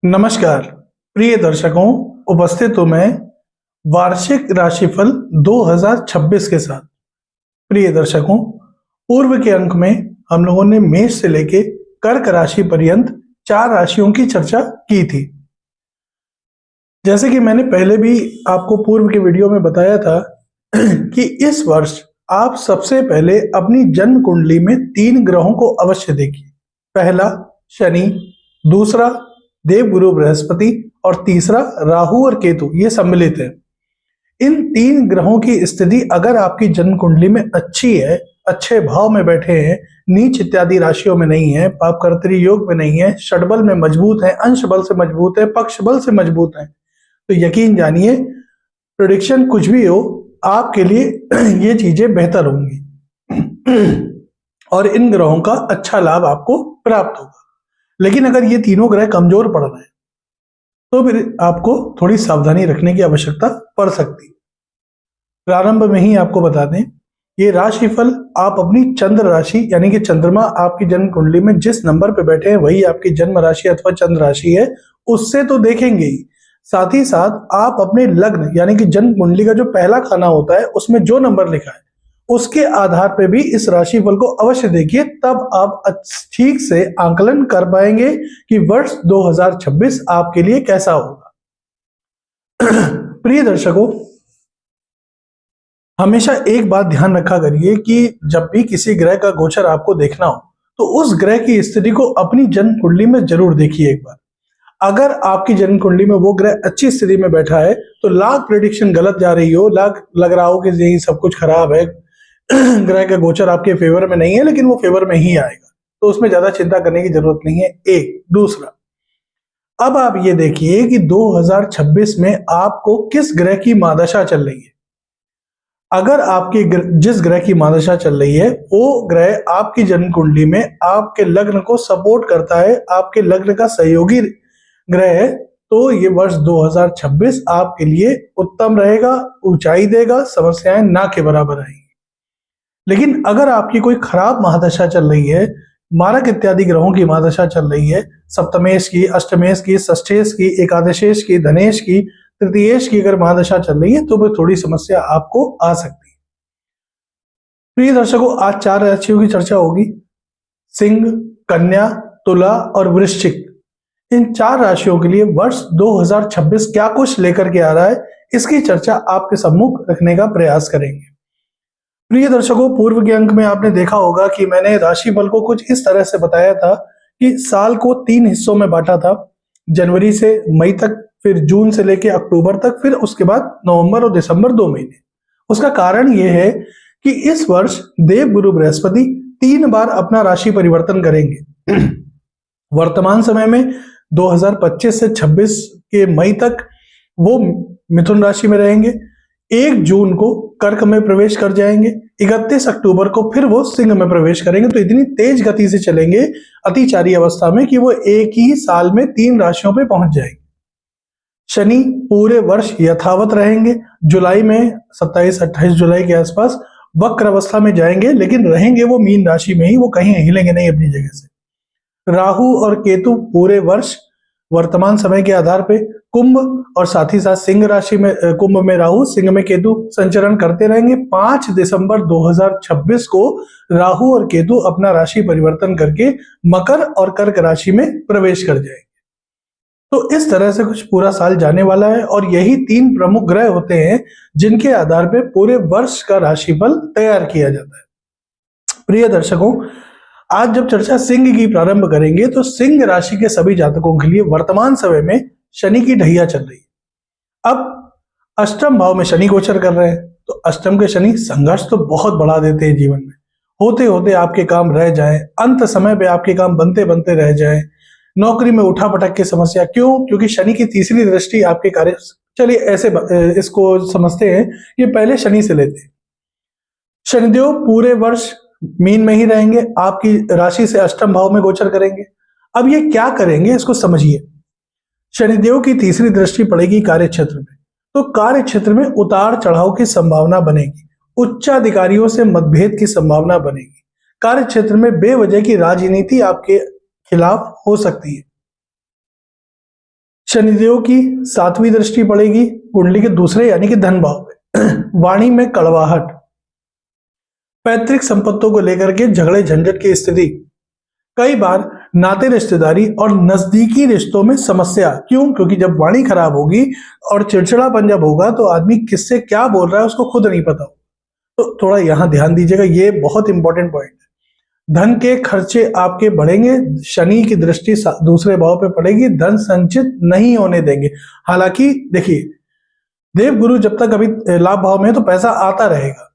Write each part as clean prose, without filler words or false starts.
नमस्कार प्रिय दर्शकों, उपस्थित हूं मैं वार्षिक राशिफल 2026 के साथ। प्रिय दर्शकों, पूर्व के अंक में हम लोगों ने मेष से लेके कर्क राशि पर्यंत 4 राशियों की चर्चा की थी। जैसे कि मैंने पहले भी आपको पूर्व के वीडियो में बताया था कि इस वर्ष आप सबसे पहले अपनी जन्म कुंडली में 3 ग्रहों को अवश्य देखिए। पहला शनि, दूसरा देवगुरु बृहस्पति और तीसरा राहु और केतु, ये सम्मिलित है। इन 3 ग्रहों की स्थिति अगर आपकी जन्म कुंडली में अच्छी है, अच्छे भाव में बैठे हैं, नीच इत्यादि राशियों में नहीं है, पाप कर्तरी योग में नहीं है, षडबल में मजबूत है, अंश बल से मजबूत है, पक्ष बल से मजबूत है, तो यकीन जानिए प्रेडिक्शन कुछ भी हो, आपके लिए ये चीजें बेहतर होंगी और इन ग्रहों का अच्छा लाभ आपको प्राप्त होगा। लेकिन अगर ये तीनों ग्रह कमजोर पड़ रहे हैं तो फिर आपको थोड़ी सावधानी रखने की आवश्यकता पड़ सकती है। प्रारंभ में ही आपको बता दें, ये राशिफल आप अपनी चंद्र राशि यानी कि चंद्रमा आपकी जन्म कुंडली में जिस नंबर पे बैठे हैं वही आपकी जन्म राशि अथवा चंद्र राशि है, उससे तो देखेंगे ही, साथ ही साथ आप अपने लग्न यानी कि जन्म कुंडली का जो पहला खाना होता है उसमें जो नंबर लिखा है उसके आधार पे भी इस राशिफल को अवश्य देखिए, तब आप ठीक से आकलन कर पाएंगे कि वर्ष 2026 आपके लिए कैसा होगा। प्रिय दर्शकों, हमेशा एक बात ध्यान रखा करिए कि जब भी किसी ग्रह का गोचर आपको देखना हो तो उस ग्रह की स्थिति को अपनी जन्म कुंडली में जरूर देखिए एक बार। अगर आपकी जन्म कुंडली में वो ग्रह अच्छी स्थिति में बैठा है तो लाख प्रेडिक्शन गलत जा रही हो, लाख लग रहा हो कि यही सब कुछ खराब है, ग्रह का गोचर आपके फेवर में नहीं है, लेकिन वो फेवर में ही आएगा, तो उसमें ज्यादा चिंता करने की जरूरत नहीं है। एक दूसरा, अब आप ये देखिए कि 2026 में आपको किस ग्रह की महादशा चल रही है। अगर आपकी जिस ग्रह की महादशा चल रही है वो ग्रह आपकी जन्म कुंडली में आपके लग्न को सपोर्ट करता है, आपके लग्न का सहयोगी ग्रह है, तो ये वर्ष 2026 आपके लिए उत्तम रहेगा, ऊंचाई देगा, समस्याएं ना के बराबर आएंगी। लेकिन अगर आपकी कोई खराब महादशा चल रही है, मारक इत्यादि ग्रहों की महादशा चल रही है, सप्तमेश की, अष्टमेश की, षष्ठेश की, एकादशेश की, धनेश की, तृतीयेश की अगर महादशा चल रही है तो फिर थोड़ी समस्या आपको आ सकती है। प्रिय दर्शकों, आज 4 राशियों की चर्चा होगी। सिंह, कन्या, तुला और वृश्चिक, इन 4 राशियों के लिए वर्ष 2026 क्या कुछ लेकर के आ रहा है, इसकी चर्चा आपके सम्मुख रखने का प्रयास करेंगे। प्रिय दर्शकों, पूर्व के अंक में आपने देखा होगा कि मैंने राशिफल को कुछ इस तरह से बताया था कि साल को 3 हिस्सों में बांटा था, जनवरी से मई तक, फिर जून से लेकर अक्टूबर तक, फिर उसके बाद नवंबर और दिसंबर 2 महीने। उसका कारण यह है कि इस वर्ष देवगुरु बृहस्पति 3 बार अपना राशि परिवर्तन करेंगे। वर्तमान समय में 2025 से 26 के मई तक वो मिथुन राशि में रहेंगे, 1 जून को कर्क में प्रवेश कर जाएंगे, 31 अक्टूबर को फिर वो सिंह में प्रवेश करेंगे। तो इतनी तेज गति से चलेंगे अतिचारी अवस्था में कि वो एक ही साल में 3 राशियों पे पहुंच जाएंगे। शनि पूरे वर्ष यथावत रहेंगे, जुलाई में 27-28 जुलाई के आसपास वक्र अवस्था में जाएंगे, लेकिन रहेंगे वो मीन राशि में ही, वो कहीं हिलेंगे नहीं अपनी जगह से। राहु और केतु पूरे वर्ष वर्तमान समय के आधार पे कुंभ और साथ ही साथ सिंह राशि में, कुंभ में राहु, सिंह में केतु संचरण करते रहेंगे। 5 दिसंबर 2026 को राहु और केतु अपना राशि परिवर्तन करके मकर और कर्क राशि में प्रवेश कर जाएंगे। तो इस तरह से कुछ पूरा साल जाने वाला है और यही 3 प्रमुख ग्रह होते हैं जिनके आधार पे पूरे वर्ष का राशिफल तैयार किया जाता है। प्रिय दर्शकों, आज जब चर्चा सिंह की प्रारंभ करेंगे तो सिंह राशि के सभी जातकों के लिए वर्तमान समय में शनि की ढैया चल रही है। अब अष्टम भाव में शनि गोचर कर रहे हैं, तो अष्टम के शनि संघर्ष तो बहुत बढ़ा देते हैं जीवन में, होते होते आपके काम रह जाए, अंत समय पे आपके काम बनते बनते रह जाए, नौकरी में उठा पटक की समस्या। क्यों? क्योंकि शनि की तीसरी दृष्टि आपके कार्य, चलिए ऐसे इसको समझते हैं कि पहले शनि से लेते हैं। शनिदेव पूरे वर्ष मीन में ही रहेंगे, आपकी राशि से अष्टम भाव में गोचर करेंगे। अब ये क्या करेंगे इसको समझिए। शनिदेव की तीसरी दृष्टि पड़ेगी कार्य क्षेत्र में, तो कार्य क्षेत्र में उतार चढ़ाव की संभावना बनेगी, उच्चाधिकारियों से मतभेद की संभावना बनेगी, कार्य क्षेत्र में बेवजह की राजनीति आपके खिलाफ हो सकती है। शनिदेव की 7वीं दृष्टि पड़ेगी कुंडली के दूसरे यानी कि धन भाव पे। वाणी में कड़वाहट, पैतृक संपत्तियों को लेकर के झगड़े झंझट की स्थिति, कई बार नाते रिश्तेदारी और नजदीकी रिश्तों में समस्या। क्यों? क्योंकि जब वाणी खराब होगी और चिड़चिड़ापन जब होगा तो आदमी किससे क्या बोल रहा है उसको खुद नहीं पता, तो थोड़ा यहां ध्यान दीजिएगा, ये बहुत इंपॉर्टेंट पॉइंट है। धन के खर्चे आपके बढ़ेंगे, शनि की दृष्टि दूसरे भाव पे पड़ेगी, धन संचित नहीं होने देंगे। हालांकि देखिए, देव गुरु जब तक अभी लाभ भाव में है तो पैसा आता रहेगा,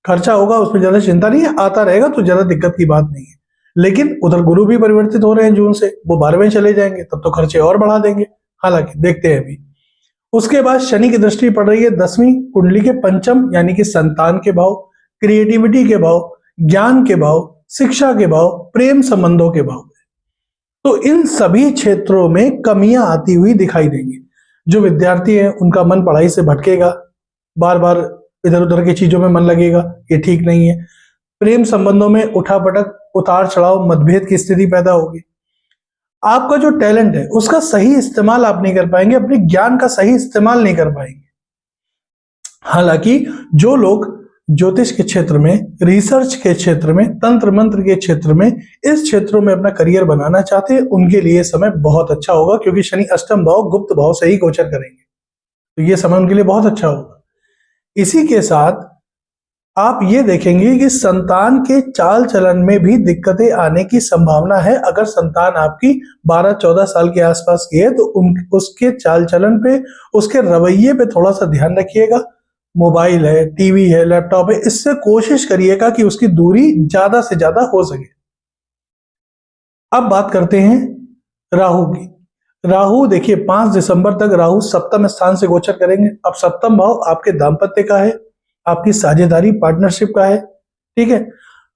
खर्चा होगा उसमें ज्यादा चिंता नहीं है, आता रहेगा तो ज्यादा दिक्कत की बात नहीं है। लेकिन उधर गुरु भी परिवर्तित हो रहे हैं जून से, वो 12वें चले जाएंगे, तब तो खर्चे और बढ़ा देंगे। हालांकि देखते हैं अभी। उसके बाद शनि की दृष्टि पड़ रही है 10वीं कुंडली के पंचम यानी कि संतान के भाव, क्रिएटिविटी के भाव, ज्ञान के भाव, शिक्षा के भाव, प्रेम संबंधों के भाव। तो इन सभी क्षेत्रों में कमियां आती हुई दिखाई देंगी। जो विद्यार्थी हैं उनका मन पढ़ाई से भटकेगा, बार बार इधर उधर की चीजों में मन लगेगा, ये ठीक नहीं है। प्रेम संबंधों में उठापटक, उतार चढ़ाव, मतभेद की स्थिति पैदा होगी। आपका जो टैलेंट है उसका सही इस्तेमाल आप नहीं कर पाएंगे, अपने ज्ञान का सही इस्तेमाल नहीं कर पाएंगे। हालांकि जो लोग ज्योतिष के क्षेत्र में, रिसर्च के क्षेत्र में, तंत्र मंत्र के क्षेत्र में, इस क्षेत्रों में अपना करियर बनाना चाहते हैं उनके लिए समय बहुत अच्छा होगा, क्योंकि शनि अष्टम भाव गुप्त भाव से ही गोचर करेंगे, तो ये समय उनके लिए बहुत अच्छा होगा। इसी के साथ आप ये देखेंगे कि संतान के चाल चलन में भी दिक्कतें आने की संभावना है। अगर संतान आपकी 12-14 साल के आसपास की है तो उसके चाल चलन पे, उसके रवैये पे थोड़ा सा ध्यान रखिएगा। मोबाइल है, टीवी है, लैपटॉप है, इससे कोशिश करिएगा कि उसकी दूरी ज्यादा से ज्यादा हो सके। अब बात करते हैं राहु की। राहु देखिए 5 दिसंबर तक राहु सप्तम स्थान से गोचर करेंगे। अब सप्तम भाव आपके दाम्पत्य का है, आपकी साझेदारी, पार्टनरशिप का है, ठीक है।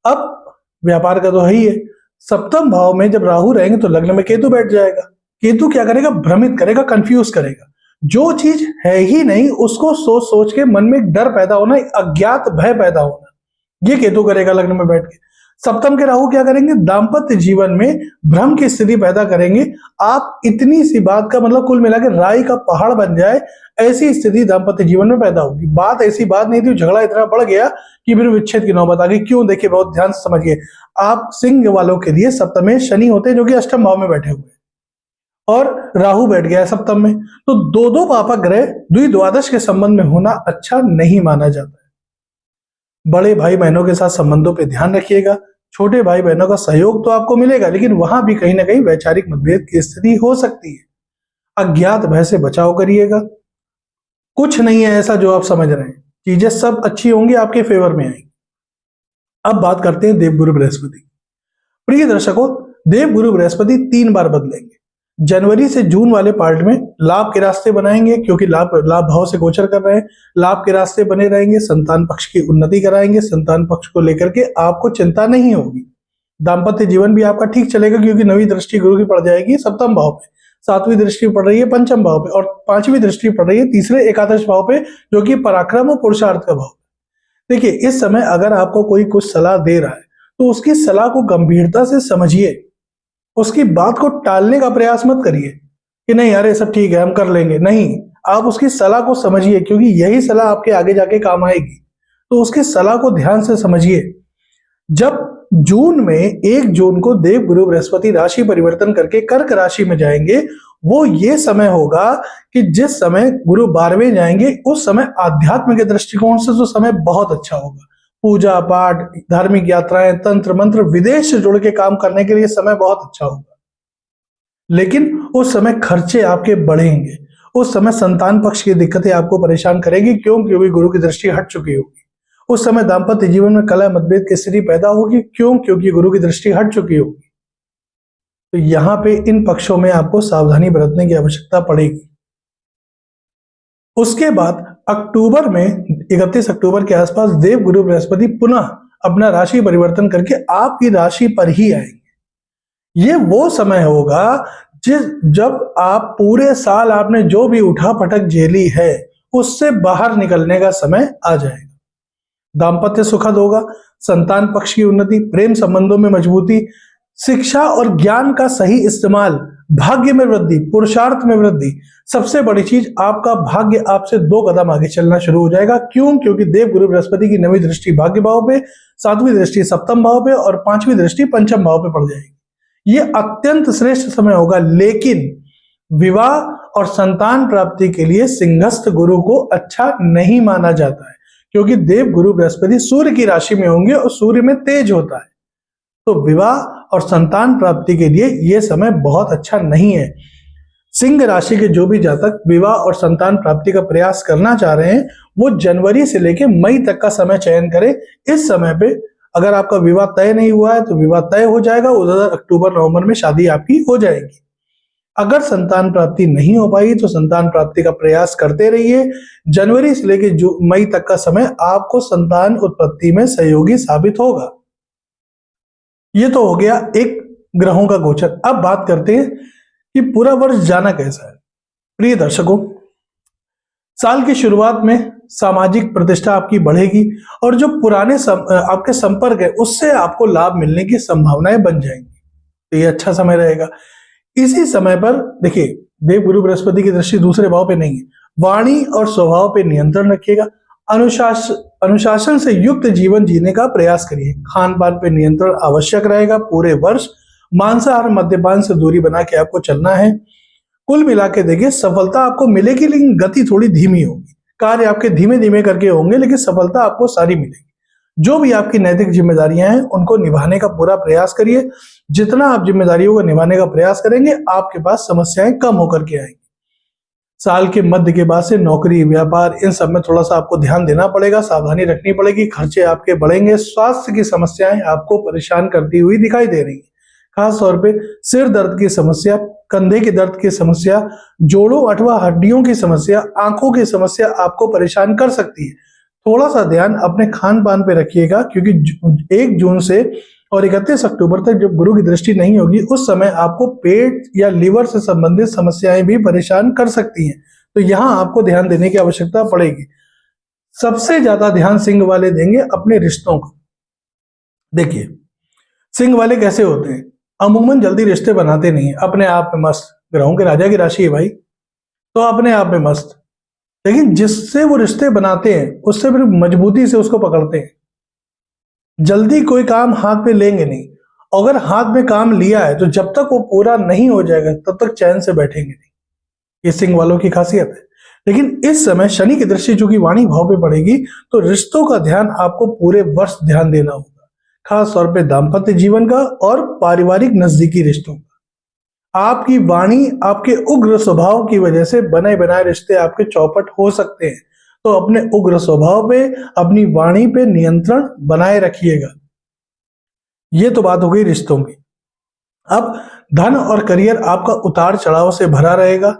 अब व्यापार का तो है ही है। सप्तम भाव में जब राहु रहेंगे तो लग्न में केतु बैठ जाएगा। केतु क्या करेगा? भ्रमित करेगा, कंफ्यूज करेगा। जो चीज है ही नहीं उसको सोच सोच के मन में एक डर पैदा होना, अज्ञात भय पैदा होना, ये केतु करेगा लग्न में बैठ के। सप्तम के राहु क्या करेंगे? दाम्पत्य जीवन में भ्रम की स्थिति पैदा करेंगे। आप इतनी सी बात का मतलब कुल मिलाकर राई का पहाड़ बन जाए, ऐसी स्थिति दाम्पत्य जीवन में पैदा होगी। बात ऐसी बात नहीं थी, झगड़ा इतना बढ़ गया कि फिर विच्छेद की नौबत आ गई। क्यों? देखिए बहुत ध्यान से समझिए। आप सिंह वालों के लिए सप्तम में शनि होते हैं जो कि अष्टम भाव में बैठे हुए, और राहु बैठ गया है सप्तम में, तो दो पापक ग्रह द्विद्वादश के संबंध में होना अच्छा नहीं माना जाता है। बड़े भाई बहनों के साथ संबंधों पे ध्यान रखिएगा। छोटे भाई बहनों का सहयोग तो आपको मिलेगा, लेकिन वहां भी कहीं ना कहीं वैचारिक मतभेद की स्थिति हो सकती है। अज्ञात भय से बचाव करिएगा। कुछ नहीं है ऐसा जो आप समझ रहे हैं, चीजें सब अच्छी होंगी, आपके फेवर में आएंगी। अब बात करते हैं देवगुरु बृहस्पति। प्रिय दर्शकों, देवगुरु बृहस्पति 3 बार बदलेंगे। जनवरी से जून वाले पार्ट में लाभ के रास्ते बनाएंगे, क्योंकि लाभ भाव से गोचर कर रहे हैं, लाभ के रास्ते बने रहेंगे। संतान पक्ष की उन्नति कराएंगे, संतान पक्ष को लेकर के आपको चिंता नहीं होगी। दाम्पत्य जीवन भी आपका ठीक चलेगा, क्योंकि 9वीं दृष्टि गुरु की पड़ जाएगी सप्तम भाव पे, 7वीं दृष्टि पड़ रही है पंचम भाव पे, और 5वीं दृष्टि पड़ रही है तीसरे एकादश भाव पे, जो कि पराक्रम और पुरुषार्थ का भाव। देखिए इस समय अगर आपको कोई कुछ सलाह दे रहा है तो उसकी सलाह को गंभीरता से समझिए, उसकी बात को टालने का प्रयास मत करिए कि नहीं यार ये सब ठीक है हम कर लेंगे। नहीं, आप उसकी सलाह को समझिए, क्योंकि यही सलाह आपके आगे जाके काम आएगी। तो उसकी सलाह को ध्यान से समझिए। जब जून में 1 जून को देव गुरु बृहस्पति राशि परिवर्तन करके कर्क राशि में जाएंगे, वो ये समय होगा कि जिस समय गुरु 12वें जाएंगे उस समय आध्यात्म के दृष्टिकोण से तो समय बहुत अच्छा होगा। पूजा पाठ, धार्मिक यात्राएं, तंत्र मंत्र, विदेश से जुड़ के काम करने के लिए समय बहुत अच्छा होगा। लेकिन उस समय खर्चे आपके बढ़ेंगे, उस समय संतान पक्ष की दिक्कतें आपको परेशान करेगी। क्यों? क्योंकि गुरु की दृष्टि हट चुकी होगी। उस समय दाम्पत्य जीवन में कलह मतभेद की स्थिति पैदा होगी। क्यों? क्योंकि गुरु की दृष्टि हट चुकी होगी। तो यहां पे इन पक्षों में आपको सावधानी बरतने की आवश्यकता पड़ेगी। उसके बाद अक्टूबर में 31 अक्टूबर के आसपास देव गुरु बृहस्पति पुनः अपना राशि परिवर्तन करके आपकी राशि पर ही आएंगे। ये वो समय होगा जब आप पूरे साल आपने जो भी उठा पटक झेली है उससे बाहर निकलने का समय आ जाएगा। दाम्पत्य सुखद होगा, संतान पक्ष की उन्नति, प्रेम संबंधों में मजबूती, शिक्षा और ज्ञान का सही इस्तेमाल, भाग्य में वृद्धि, पुरुषार्थ में वृद्धि। सबसे बड़ी चीज, आपका भाग्य आपसे 2 कदम आगे चलना शुरू हो जाएगा। क्यों? क्योंकि देव गुरु बृहस्पति की 9वीं दृष्टि भाग्य भाव पे, 7वीं दृष्टि सप्तम भाव पे और 5वीं दृष्टि पंचम भाव पे पड़ जाएगी। ये अत्यंत श्रेष्ठ समय होगा। लेकिन विवाह और संतान प्राप्ति के लिए सिंहस्थ गुरु को अच्छा नहीं माना जाता है, क्योंकि देव गुरु बृहस्पति सूर्य की राशि में होंगे और सूर्य में तेज होता है। तो विवाह और संतान प्राप्ति के लिए यह समय बहुत अच्छा नहीं है। सिंह राशि के जो भी जातक विवाह और संतान प्राप्ति का प्रयास करना चाह रहे हैं, वो जनवरी से लेकर मई तक का समय चयन करें। इस समय पे अगर आपका विवाह तय नहीं हुआ है तो विवाह तय हो जाएगा, उधर अक्टूबर नवंबर में शादी आपकी हो जाएगी। अगर संतान प्राप्ति नहीं हो पाई तो संतान प्राप्ति का प्रयास करते रहिए। जनवरी से लेकर मई तक का समय आपको संतान उत्पत्ति में सहयोगी साबित होगा। ये तो हो गया एक ग्रहों का गोचर। अब बात करते हैं कि पूरा वर्ष जाना कैसा है। प्रिय दर्शकों, साल की शुरुआत में सामाजिक प्रतिष्ठा आपकी बढ़ेगी और जो पुराने आपके संपर्क है उससे आपको लाभ मिलने की संभावनाएं बन जाएंगी। तो ये अच्छा समय रहेगा। इसी समय पर देखिए, देव गुरु बृहस्पति की दृष्टि दूसरे भाव पे नहीं है। वाणी और स्वभाव पे नियंत्रण रखिएगा। अनुशासन से युक्त जीवन जीने का प्रयास करिए। खान पान पे नियंत्रण आवश्यक रहेगा। पूरे वर्ष मांसाहार मद्यपान से दूरी बना के आपको चलना है। कुल मिला के देखिए, सफलता आपको मिलेगी लेकिन गति थोड़ी धीमी होगी। कार्य आपके धीमे धीमे करके होंगे लेकिन सफलता आपको सारी मिलेगी। जो भी आपकी नैतिक जिम्मेदारियां हैं उनको निभाने का पूरा प्रयास करिए। जितना आप जिम्मेदारियों को निभाने का प्रयास करेंगे, आपके पास समस्याएं कम होकर के आएंगी। साल के मध्य के बाद से नौकरी, व्यापार, इन सब में थोड़ा सा आपको ध्यान देना पड़ेगा, सावधानी रखनी पड़ेगी। खर्चे आपके बढ़ेंगे। स्वास्थ्य की समस्याएं आपको परेशान करती हुई दिखाई दे रही है। खास तौर पे सिर दर्द की समस्या, कंधे के दर्द की समस्या, जोड़ों अथवा हड्डियों की समस्या, आंखों की समस्या आपको परेशान कर सकती है। थोड़ा सा ध्यान अपने खान पान पे रखिएगा, क्योंकि 1 जून से और 31 अक्टूबर तक जब गुरु की दृष्टि नहीं होगी उस समय आपको पेट या लीवर से संबंधित समस्याएं भी परेशान कर सकती हैं। तो यहां आपको ध्यान देने की आवश्यकता पड़ेगी। सबसे ज्यादा ध्यान सिंह वाले देंगे अपने रिश्तों को। देखिए, सिंह वाले कैसे होते हैं, अमूमन जल्दी रिश्ते बनाते नहीं है। अपने आप में मस्त, ग्रहों के राजा की राशि है भाई, तो अपने आप में मस्त। लेकिन जिससे वो रिश्ते बनाते हैं उससे फिर मजबूती से उसको पकड़ते हैं। जल्दी कोई काम हाथ में लेंगे नहीं। अगर हाथ में काम लिया है तो जब तक वो पूरा नहीं हो जाएगा तब तक चैन से बैठेंगे नहीं। ये सिंह वालों की खासियत है। लेकिन इस समय शनि की दृष्टि चूंकि वाणी भाव पे पड़ेगी तो रिश्तों का ध्यान आपको पूरे वर्ष ध्यान देना होगा। खास तौर पे दाम्पत्य जीवन का और पारिवारिक नजदीकी रिश्तों का। आपकी वाणी, आपके उग्र स्वभाव की वजह से बने बनाए रिश्ते आपके चौपट हो सकते हैं। तो अपने उग्र स्वभाव पे, अपनी वाणी पे नियंत्रण बनाए रखिएगा। ये तो बात हो गई रिश्तों की। अब धन और करियर आपका उतार चढ़ाव से भरा रहेगा।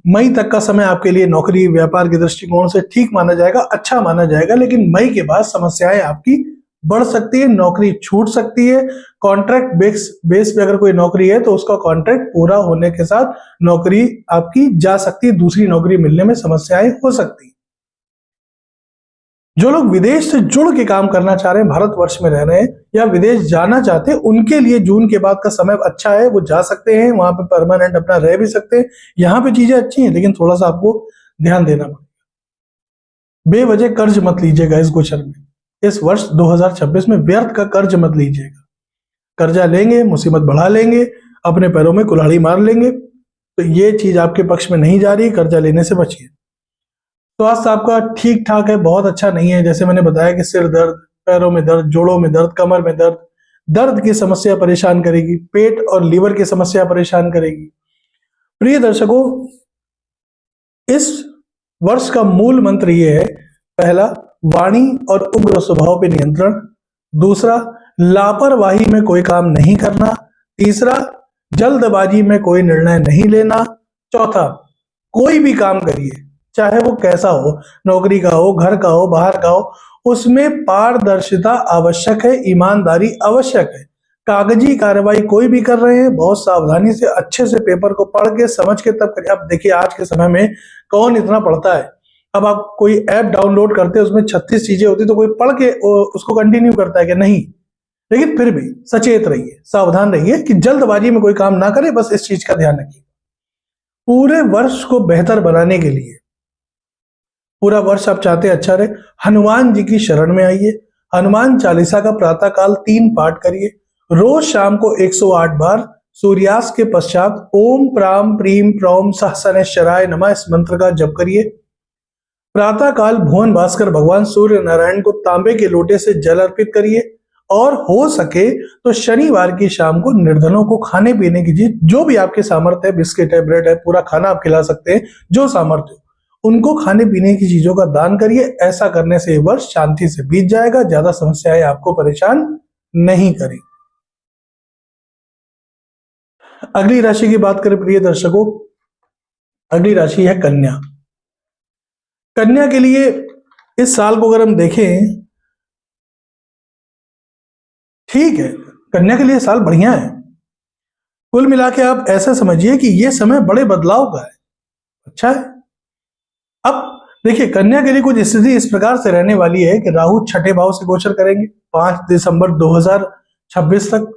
मई तक का समय आपके लिए नौकरी, व्यापार के दृष्टिकोण से ठीक माना जाएगा, अच्छा माना जाएगा। लेकिन मई के बाद समस्याएं आपकी बढ़ सकती है, नौकरी छूट सकती है। कॉन्ट्रैक्ट बेस पे अगर कोई नौकरी है तो उसका कॉन्ट्रैक्ट पूरा होने के साथ नौकरी आपकी जा सकती है, दूसरी नौकरी मिलने में समस्याएं हो सकती है। जो लोग विदेश से जुड़ के काम करना चाह रहे हैं, भारतवर्ष में रह रहे हैं या विदेश जाना चाहते हैं, उनके लिए जून के बाद का समय अच्छा है। वो जा सकते हैं, वहां पे परमानेंट अपना रह भी सकते हैं। यहाँ पे चीजें अच्छी हैं, लेकिन थोड़ा सा आपको ध्यान देना पड़ेगा। बेवजह कर्ज मत लीजिएगा इस गोचर में। इस वर्ष 2026 में व्यर्थ का कर्ज मत लीजिएगा। कर्जा लेंगे, मुसीबत बढ़ा लेंगे, अपने पैरों में कुल्हाड़ी मार लेंगे। तो ये चीज आपके पक्ष में नहीं जा रही। कर्जा लेने से बचिए। स्वास्थ्य आपका ठीक ठाक है, बहुत अच्छा नहीं है। जैसे मैंने बताया कि सिर दर्द, पैरों में दर्द, जोड़ों में दर्द, कमर में दर्द, दर्द की समस्या परेशान करेगी। पेट और लीवर की समस्या परेशान करेगी। प्रिय दर्शकों, इस वर्ष का मूल मंत्र ये है। पहला, वाणी और उग्र स्वभाव पे नियंत्रण। दूसरा, लापरवाही में कोई काम नहीं करना। तीसरा, जल्दबाजी में कोई निर्णय नहीं लेना। चौथा, कोई भी काम करिए चाहे वो कैसा हो, नौकरी का हो, घर का हो, बाहर का हो, उसमें पारदर्शिता आवश्यक है, ईमानदारी आवश्यक है। कागजी कार्रवाई कोई भी कर रहे हैं, बहुत सावधानी से अच्छे से पेपर को पढ़ के समझ के तब करिए। अब देखिए, आज के समय में कौन इतना पढ़ता है। अब आप कोई ऐप डाउनलोड करते हैं, उसमें 36 चीजें होती, तो कोई पढ़ के उसको कंटिन्यू करता है कि नहीं। लेकिन फिर भी सचेत रहिए, सावधान रहिए कि जल्दबाजी में कोई काम ना करें, बस इस चीज का ध्यान रखिए। पूरे वर्ष को बेहतर बनाने के लिए, पूरा वर्ष आप चाहते हैं अच्छा रहे, हनुमान जी की शरण में आइए। हनुमान चालीसा का प्रातः काल 3 पाठ करिए। रोज शाम को 108 बार सूर्यास्त के पश्चात ओम प्राम प्रीम प्रौम सहस्रनेश्वराय नमः इस मंत्र का जप करिए। प्रातः काल भुवन भास्कर भगवान सूर्य नारायण को तांबे के लोटे से जल अर्पित करिए। और हो सके तो शनिवार की शाम को निर्धनों को खाने पीने की चीज, जो भी आपके सामर्थ्य है, बिस्किट है, ब्रेड है, पूरा खाना आप खिला सकते हैं, जो सामर्थ्य हो उनको खाने पीने की चीजों का दान करिए। ऐसा करने से ये वर्ष शांति से बीत जाएगा, ज्यादा समस्याएं आपको परेशान नहीं करें। अगली राशि की बात करें प्रिय दर्शकों, अगली राशि है कन्या। कन्या के लिए इस साल को अगर हम देखें, ठीक है, कन्या के लिए साल बढ़िया है। कुल मिला के आप ऐसा समझिए कि यह समय बड़े बदलाव का है, अच्छा है। अब देखिए, कन्या के लिए कुछ स्थिति इस प्रकार से रहने वाली है कि राहु छठे भाव से गोचर करेंगे 5 दिसंबर 2026 तक।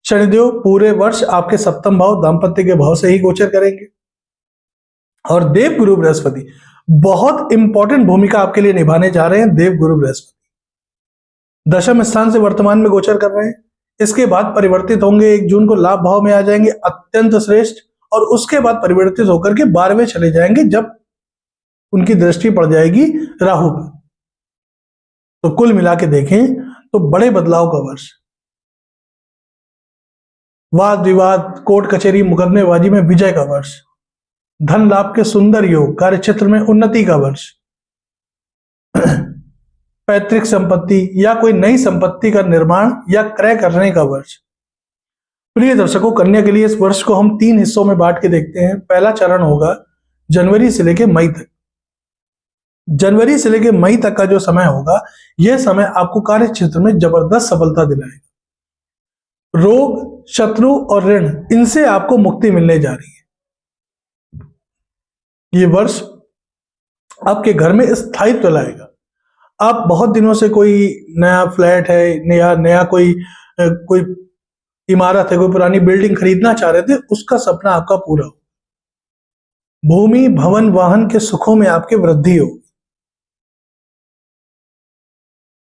शनिदेव पूरे वर्ष आपके सप्तम भाव दाम्पत्य के भाव से ही गोचर करेंगे। और देव गुरु बृहस्पति बहुत इंपॉर्टेंट भूमिका आपके लिए निभाने जा रहे हैं। देव गुरु बृहस्पति दशम स्थान से वर्तमान में गोचर कर रहे हैं, इसके बाद परिवर्तित होंगे, 1 जून को लाभ भाव में आ जाएंगे, अत्यंत श्रेष्ठ। और उसके बाद परिवर्तित होकर के 12वें चले जाएंगे, जब उनकी दृष्टि पड़ जाएगी राहु पर। तो कुल मिला के देखें तो बड़े बदलाव का वर्ष, वाद विवाद, कोर्ट कचहरी, मुकदमेबाजी में विजय का वर्ष, धन लाभ के सुंदर योग, कार्य क्षेत्र में उन्नति का वर्ष, पैतृक संपत्ति या कोई नई संपत्ति का निर्माण या क्रय करने का वर्ष। प्रिय दर्शकों, कन्या के लिए इस वर्ष को हम 3 हिस्सों में बांट के देखते हैं। पहला चरण होगा जनवरी से लेकर मई तक। जनवरी से लेकर मई तक का जो समय होगा, यह समय आपको कार्य क्षेत्र में जबरदस्त सफलता दिलाएगा। रोग, शत्रु और ऋण, इनसे आपको मुक्ति मिलने जा रही है। ये वर्ष आपके घर में स्थायित्व लाएगा। आप बहुत दिनों से कोई नया फ्लैट है या नया कोई इमारत है, कोई पुरानी बिल्डिंग खरीदना चाह रहे थे, उसका सपना आपका पूरा हो। भूमि, भवन, वाहन के सुखों में आपकी वृद्धि हो।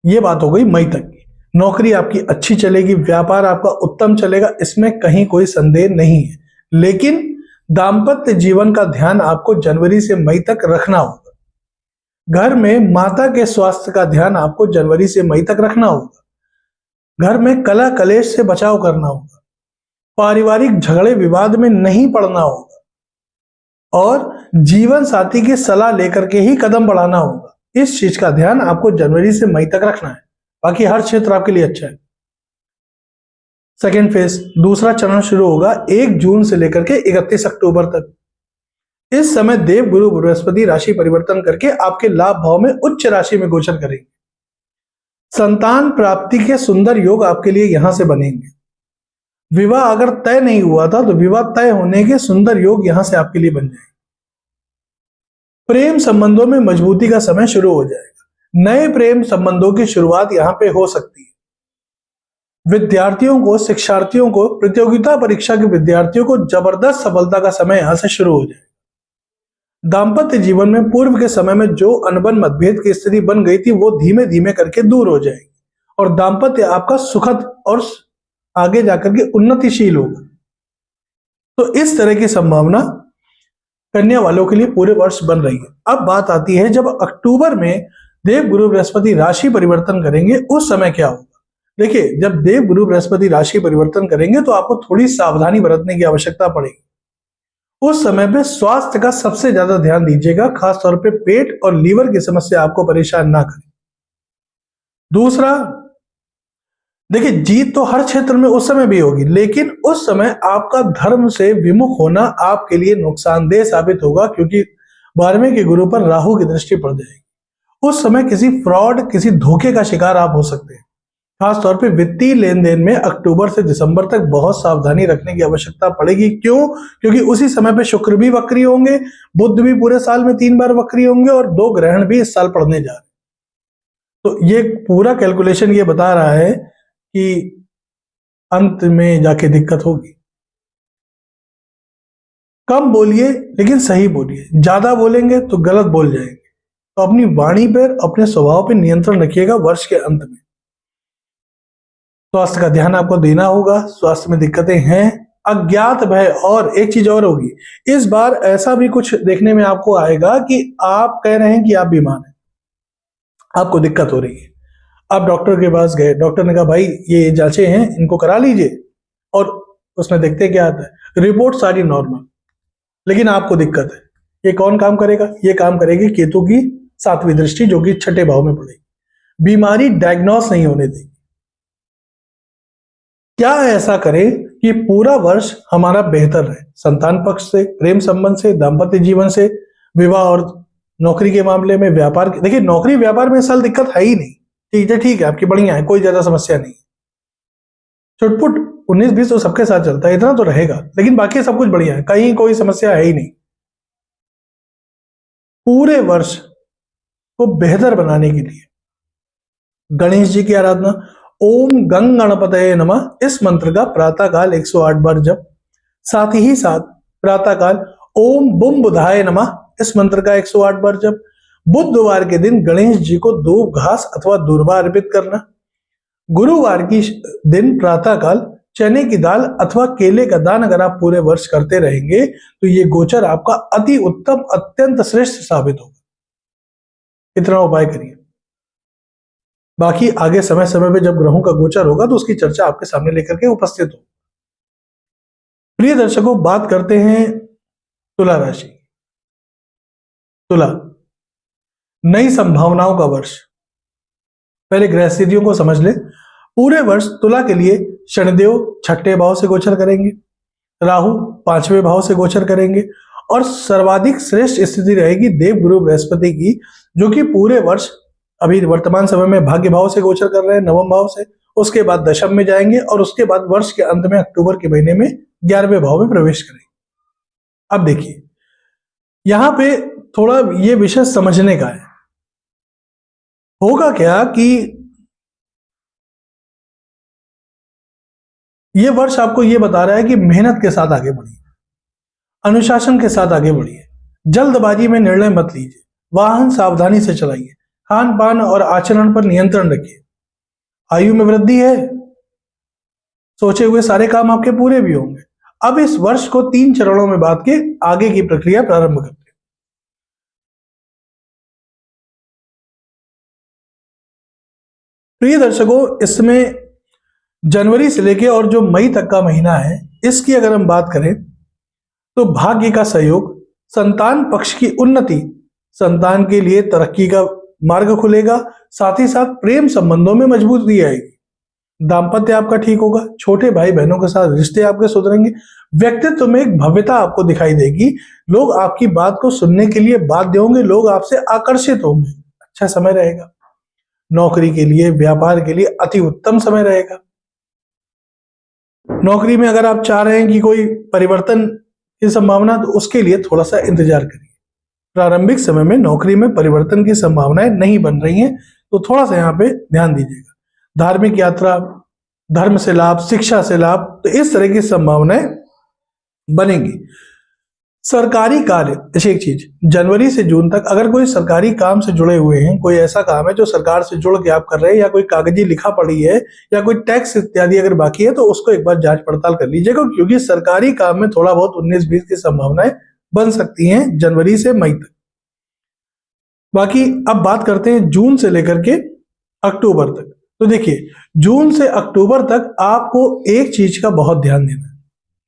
ये बात हो गई मई तक की। नौकरी आपकी अच्छी चलेगी, व्यापार आपका उत्तम चलेगा, इसमें कहीं कोई संदेह नहीं है। लेकिन दाम्पत्य जीवन का ध्यान आपको जनवरी से मई तक रखना होगा। घर में माता के स्वास्थ्य का ध्यान आपको जनवरी से मई तक रखना होगा। घर में कलह कलेश से बचाव करना होगा। पारिवारिक झगड़े विवाद में नहीं पड़ना होगा और जीवन साथी की सलाह लेकर के ही कदम बढ़ाना होगा। इस चीज का ध्यान आपको जनवरी से मई तक रखना है। बाकी हर क्षेत्र आपके लिए अच्छा है। सेकेंड फेज, दूसरा चरण शुरू होगा 1 जून से लेकर के 31 अक्टूबर तक। इस समय देव गुरु बृहस्पति राशि परिवर्तन करके आपके लाभ भाव में उच्च राशि में गोचर करेंगे। संतान प्राप्ति के सुंदर योग आपके लिए यहां से बनेंगे। विवाह अगर तय नहीं हुआ था तो विवाह तय होने के सुंदर योग यहां से आपके लिए बन जाएंगे। प्रेम संबंधों में मजबूती का समय शुरू हो जाएगा। नए प्रेम संबंधों की शुरुआत यहां पे हो सकती है। विद्यार्थियों को, शिक्षार्थियों को, प्रतियोगिता परीक्षा के विद्यार्थियों को जबरदस्त सफलता का समय यहां से शुरू हो जाएगा। दाम्पत्य जीवन में पूर्व के समय में जो अनबन मतभेद की स्थिति बन गई थी, वो धीमे धीमे करके दूर हो जाएगी और दाम्पत्य आपका सुखद और आगे जाकर के उन्नतिशील होगा। तो इस तरह की संभावना कन्या वालों के लिए पूरे वर्ष बन रही है। अब बात आती है जब अक्टूबर में देव गुरु बृहस्पति राशि परिवर्तन करेंगे, उस समय क्या होगा। देखिए, जब देव गुरु बृहस्पति राशि परिवर्तन करेंगे तो आपको थोड़ी सावधानी बरतने की आवश्यकता पड़ेगी। उस समय पे स्वास्थ्य का सबसे ज्यादा ध्यान दीजिएगा, खासतौर पे पेट और लीवर की समस्या आपको परेशान ना करे। दूसरा, देखिए, जीत तो हर क्षेत्र में उस समय भी होगी, लेकिन उस समय आपका धर्म से विमुख होना आपके लिए नुकसानदेह साबित होगा, क्योंकि 12वें के गुरु पर राहु की दृष्टि पड़ जाएगी। उस समय किसी फ्रॉड, किसी धोखे का शिकार आप हो सकते हैं। खासतौर पे वित्तीय लेन देन में अक्टूबर से दिसंबर तक बहुत सावधानी रखने की आवश्यकता पड़ेगी। क्यों? क्योंकि उसी समय पे शुक्र भी वक्री होंगे, बुध भी पूरे साल में 3 बार वक्री होंगे और 2 ग्रहण भी इस साल पड़ने जा रहे हैं। तो ये पूरा कैलकुलेशन ये बता रहा है कि अंत में जाके दिक्कत होगी। कम बोलिए लेकिन सही बोलिए, ज्यादा बोलेंगे तो गलत बोल जाएंगे। तो अपनी वाणी पर, अपने स्वभाव पर नियंत्रण रखिएगा वर्ष के अंत में। स्वास्थ्य का ध्यान आपको देना होगा, स्वास्थ्य में दिक्कतें हैं, अज्ञात भय, और एक चीज और होगी, इस बार ऐसा भी कुछ देखने में आपको आएगा कि आप कह रहे हैं कि आप बीमार हैं, आपको दिक्कत हो रही है, आप डॉक्टर के पास गए, डॉक्टर ने कहा भाई ये जांचें हैं, इनको करा लीजिए, और उसमें देखते क्या आता है, रिपोर्ट सारी नॉर्मल, लेकिन आपको दिक्कत है। ये कौन काम करेगा? ये काम करेगी केतु की 7वीं दृष्टि, जो कि 6ठे भाव में पड़ेगी। बीमारी डायग्नोस नहीं होने देगी। क्या ऐसा करें कि पूरा वर्ष हमारा बेहतर रहे, संतान पक्ष से, प्रेम संबंध से, दाम्पत्य जीवन से, विवाह और नौकरी के मामले में, व्यापार। देखिए नौकरी व्यापार में इस साल दिक्कत है ही नहीं, ठीक है आपकी बढ़िया है, कोई ज्यादा समस्या नहीं। छुटपुट 19-20 तो सबके साथ चलता है, इतना तो रहेगा, लेकिन बाकी सब कुछ बढ़िया है, कहीं कोई समस्या है ही नहीं। पूरे वर्ष को बेहतर बनाने के लिए गणेश जी की आराधना, ओम गंग गणपतये नमः, इस मंत्र का प्रातःकाल 108 बार जप, साथ ही साथ प्रातःकाल ओम बुम बुधाय नमः, इस मंत्र का 108 बार जप। बुधवार के दिन गणेश जी को दूब घास अथवा दूर्वा अर्पित करना। गुरुवार की दिन प्रातःकाल चने की दाल अथवा केले का दान अगर आप पूरे वर्ष करते रहेंगे तो ये गोचर आपका अति उत्तम, अत्यंत श्रेष्ठ साबित होगा। इतना उपाय करिए, बाकी आगे समय समय पे जब ग्रहों का गोचर होगा तो उसकी चर्चा आपके सामने लेकर के उपस्थित हो। प्रिय दर्शकों, बात करते हैं तुला राशि। तुला, नई संभावनाओं का वर्ष। पहले ग्रह स्थितियों को समझ ले। पूरे वर्ष तुला के लिए शनिदेव 6ठे भाव से गोचर करेंगे, राहु 5वें भाव से गोचर करेंगे, और सर्वाधिक श्रेष्ठ स्थिति रहेगी देवगुरु बृहस्पति की, जो कि पूरे वर्ष अभी वर्तमान समय में भाग्य भाव से गोचर कर रहे हैं, 9वें भाव से, उसके बाद दशम में जाएंगे, और उसके बाद वर्ष के अंत में अक्टूबर के महीने में 11वें भाव में प्रवेश करेंगे। अब देखिए यहां पे थोड़ा ये विषय समझने का है। होगा क्या कि ये वर्ष आपको ये बता रहा है कि मेहनत के साथ आगे बढ़िए, अनुशासन के साथ आगे बढ़िए, जल्दबाजी में निर्णय मत लीजिए, वाहन सावधानी से चलाइए, खान पान और आचरण पर नियंत्रण रखिए। आयु में वृद्धि है, सोचे हुए सारे काम आपके पूरे भी होंगे। अब इस वर्ष को 3 चरणों में बांट के आगे की प्रक्रिया प्रारंभ करते हैं। प्रिय दर्शकों, इसमें जनवरी से लेके और जो मई तक का महीना है, इसकी अगर हम बात करें तो भाग्य का सहयोग, संतान पक्ष की उन्नति, संतान के लिए तरक्की का मार्ग खुलेगा, साथ ही साथ प्रेम संबंधों में मजबूती आएगी, दाम्पत्य आपका ठीक होगा, छोटे भाई बहनों के साथ रिश्ते आपके सुधरेंगे, व्यक्तित्व में एक भव्यता आपको दिखाई देगी, लोग आपकी बात को सुनने के लिए बाध्य होंगे, लोग आपसे आकर्षित होंगे। अच्छा समय रहेगा, नौकरी के लिए, व्यापार के लिए अति उत्तम समय रहेगा। नौकरी में अगर आप चाह रहे हैं कि कोई परिवर्तन की संभावना, तो उसके लिए थोड़ा सा इंतजार करिए। प्रारंभिक समय में नौकरी में परिवर्तन की संभावनाएं नहीं बन रही हैं, तो थोड़ा सा यहाँ पे ध्यान दीजिएगा। धार्मिक यात्रा, धर्म से लाभ, शिक्षा से लाभ, तो इस तरह की संभावनाएं बनेंगी। सरकारी कार्य, जैसे एक चीज, जनवरी से जून तक अगर कोई सरकारी काम से जुड़े हुए हैं, कोई ऐसा काम है जो सरकार से जुड़ के आप कर रहे हैं, या कोई कागजी लिखा पड़ी है, या कोई टैक्स इत्यादि अगर बाकी है, तो उसको एक बार जांच पड़ताल कर लीजिएगा, क्योंकि सरकारी काम में थोड़ा बहुत 19-20 की संभावनाएं बन सकती हैं जनवरी से मई तक। बाकी अब बात करते हैं जून से लेकर के अक्टूबर तक। तो देखिए जून से अक्टूबर तक आपको एक चीज का बहुत ध्यान देना है,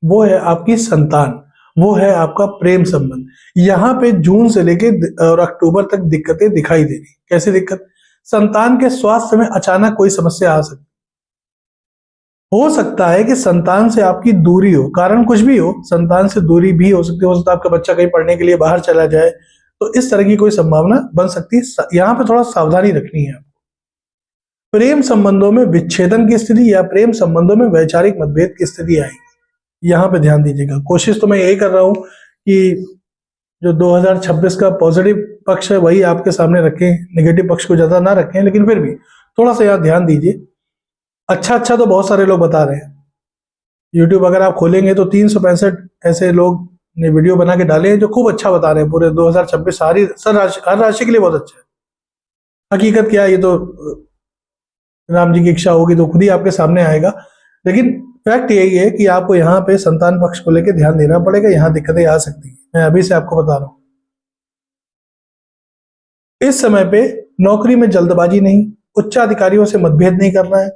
वो है आपकी संतान, वो है आपका प्रेम संबंध। यहां पे जून से लेके और अक्टूबर तक दिक्कतें दिखाई दे रही। कैसी दिक्कत? संतान के स्वास्थ्य में अचानक कोई समस्या आ सकती, हो सकता है कि संतान से आपकी दूरी हो, कारण कुछ भी हो, संतान से दूरी भी हो सकती है, हो सकता है आपका बच्चा कहीं पढ़ने के लिए बाहर चला जाए, तो इस तरह की कोई संभावना बन सकती है। यहाँ पे थोड़ा सावधानी रखनी है। प्रेम संबंधों में विच्छेदन की स्थिति या प्रेम संबंधों में वैचारिक मतभेद की स्थिति आएगी, यहाँ पे ध्यान दीजिएगा। कोशिश तो मैं यही कर रहा हूं कि जो 2026 का पॉजिटिव पक्ष है वही आपके सामने रखें, नेगेटिव पक्ष को ज्यादा ना रखें, लेकिन फिर भी थोड़ा सा यहाँ ध्यान दीजिए। अच्छा अच्छा तो बहुत सारे लोग बता रहे हैं। यूट्यूब अगर आप खोलेंगे तो 365 ऐसे लोग ने वीडियो बना के डाले हैं जो खूब अच्छा बता रहे हैं। पूरे 2026 सारी हर राशि के लिए बहुत अच्छा है। हकीकत क्या है ये तो राम जी की इच्छा होगी तो खुद ही आपके सामने आएगा। लेकिन फैक्ट यही है कि आपको यहाँ पे संतान पक्ष को लेकर ध्यान देना पड़ेगा, यहाँ दिक्कतें आ सकती हैं। मैं अभी से आपको बता रहा हूँ। इस समय पे नौकरी में जल्दबाजी नहीं, उच्च अधिकारियों से मतभेद नहीं करना है।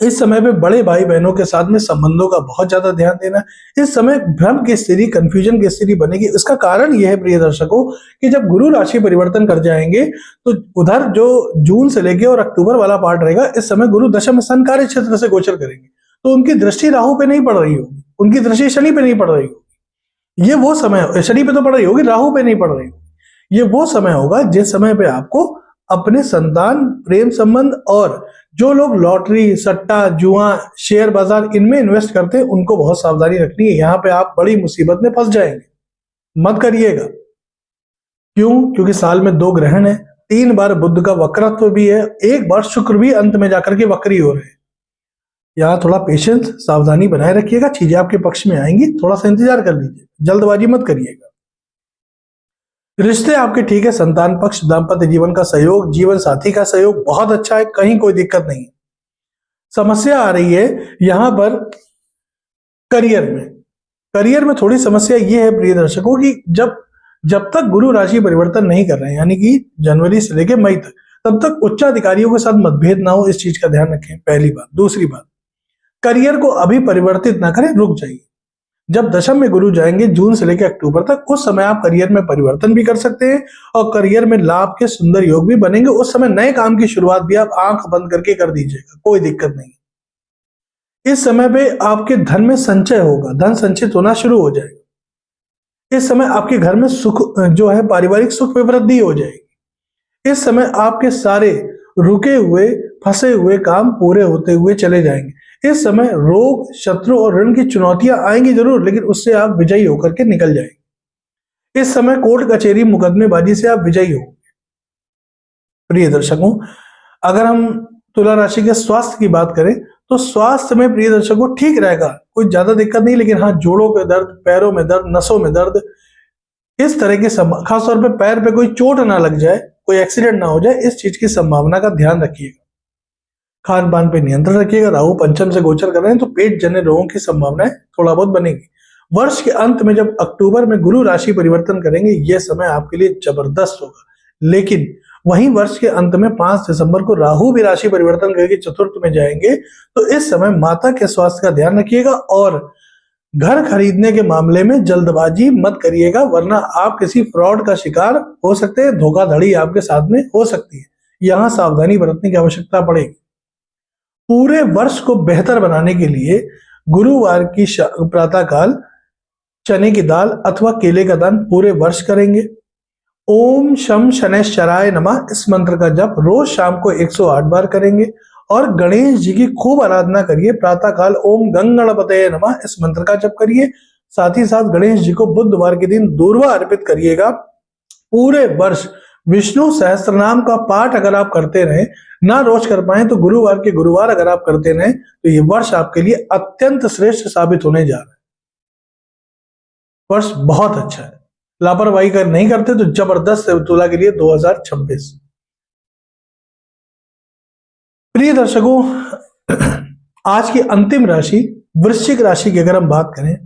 इस समय पे बड़े भाई बहनों के साथ में संबंधों का बहुत ज्यादा ध्यान देना है। इस समय भ्रम की स्थिति, कंफ्यूजन की स्थिति बनेगी। इसका कारण यह है प्रिय दर्शकों कि जब गुरु राशि परिवर्तन कर जाएंगे तो उधर जो जून से लेके और अक्टूबर वाला पार्ट रहेगा, इस समय गुरु दशम स्थान कार्य क्षेत्र से गोचर करेंगे, तो उनकी दृष्टि राहु पे नहीं पड़ रही होगी, उनकी दृष्टि शनि पे नहीं पड़ रही होगी। ये वो समय, शनि पे तो पड़ रही होगी, राहु पे नहीं पड़ रही होगी। ये वो समय होगा जिस समय पे आपको अपने संतान, प्रेम संबंध और जो लोग लॉटरी, सट्टा, जुआ, शेयर बाजार इनमें इन्वेस्ट करते हैं उनको बहुत सावधानी रखनी है। यहां पे आप बड़ी मुसीबत में फंस जाएंगे, मत करिएगा। क्यों? क्योंकि साल में 2 ग्रहण है, 3 बार बुध का वक्रत्व भी है, एक बार शुक्र भी अंत में जाकर के वक्री हो रहे हैं। यहाँ थोड़ा पेशेंस, सावधानी बनाए रखिएगा, चीजें आपके पक्ष में आएंगी, थोड़ा सा इंतजार कर लीजिए, जल्दबाजी मत करिएगा। रिश्ते आपके ठीक है, संतान पक्ष, दाम्पत्य जीवन का सहयोग, जीवन साथी का सहयोग बहुत अच्छा है, कहीं कोई दिक्कत नहीं है। समस्या आ रही है यहां पर करियर में। करियर में थोड़ी समस्या ये है प्रिय दर्शकों कि जब जब तक गुरु राशि परिवर्तन नहीं कर रहे हैं, यानी कि जनवरी से लेकर मई तक, तब तक उच्चाधिकारियों के साथ मतभेद ना हो, इस चीज का ध्यान रखें। पहली बात। दूसरी बात, करियर को अभी परिवर्तित ना करें, रुक जाइए। जब दशम में गुरु जाएंगे जून से लेकर अक्टूबर तक, उस समय आप करियर में परिवर्तन भी कर सकते हैं और करियर में लाभ के सुंदर योग भी बनेंगे। उस समय नए काम की शुरुआत भी आप आंख बंद करके कर दीजिएगा, कोई दिक्कत नहीं। इस समय पे आपके धन में संचय होगा, धन संचित होना शुरू हो जाएगा। इस समय आपके घर में सुख जो है, पारिवारिक सुख में वृद्धि हो जाएगी। इस समय आपके सारे रुके हुए, फंसे हुए काम पूरे होते हुए चले जाएंगे। इस समय रोग, शत्रु और ऋण की चुनौतियां आएंगी जरूर, लेकिन उससे आप विजयी होकर के निकल जाएंगे। इस समय कोर्ट कचहरी मुकदमेबाजी से आप विजयी हो। प्रिय दर्शकों, अगर हम तुला राशि के स्वास्थ्य की बात करें तो स्वास्थ्य में प्रिय दर्शकों ठीक रहेगा, कोई ज्यादा दिक्कत नहीं। लेकिन हाँ, जोड़ों पे दर्द, पैरों में दर्द, नसों में दर्द, इस तरह की खासतौर पे पैर पे कोई चोट ना लग जाए, कोई एक्सीडेंट ना हो जाए, इस चीज की संभावना का ध्यान रखिएगा। खान पान पे नियंत्रण रखिएगा। राहु पंचम से गोचर कर रहे हैं तो पेट जन्य रोगों की संभावनाएं थोड़ा बहुत बनेगी। वर्ष के अंत में जब अक्टूबर में गुरु राशि परिवर्तन करेंगे, यह समय आपके लिए जबरदस्त होगा। लेकिन वहीं वर्ष के अंत में 5 दिसंबर को राहु भी राशि परिवर्तन करके चतुर्थ में जाएंगे, तो इस समय माता के स्वास्थ्य का ध्यान रखिएगा और घर खरीदने के मामले में जल्दबाजी मत करिएगा, वरना आप किसी फ्रॉड का शिकार हो सकते हैं, धोखाधड़ी आपके साथ में हो सकती है। यहां सावधानी बरतने की आवश्यकता पड़ेगी। पूरे वर्ष को बेहतर बनाने के लिए गुरुवार की प्रातःकाल चने की दाल अथवा केले का दान पूरे वर्ष करेंगे। ओम शम शनैश्चराय नमः इस मंत्र का जप रोज शाम को 108 बार करेंगे और गणेश जी की खूब आराधना करिए। प्रातःकाल ओम गंगणपतये नमः इस मंत्र का जप करिए। साथ ही साथ गणेश जी को बुधवार के दिन दूर्वा अर्पित करिएगा। पूरे वर्ष विष्णु सहस्त्रनाम का पाठ अगर आप करते रहे, ना रोज कर पाए तो गुरुवार के गुरुवार अगर आप करते रहे, तो ये वर्ष आपके लिए अत्यंत श्रेष्ठ साबित होने जा रहा है। वर्ष बहुत अच्छा है। लापरवाही कर नहीं करते तो जबरदस्त है तुला के लिए 2026। प्रिय दर्शकों, आज की अंतिम राशि वृश्चिक राशि की अगर हम बात करें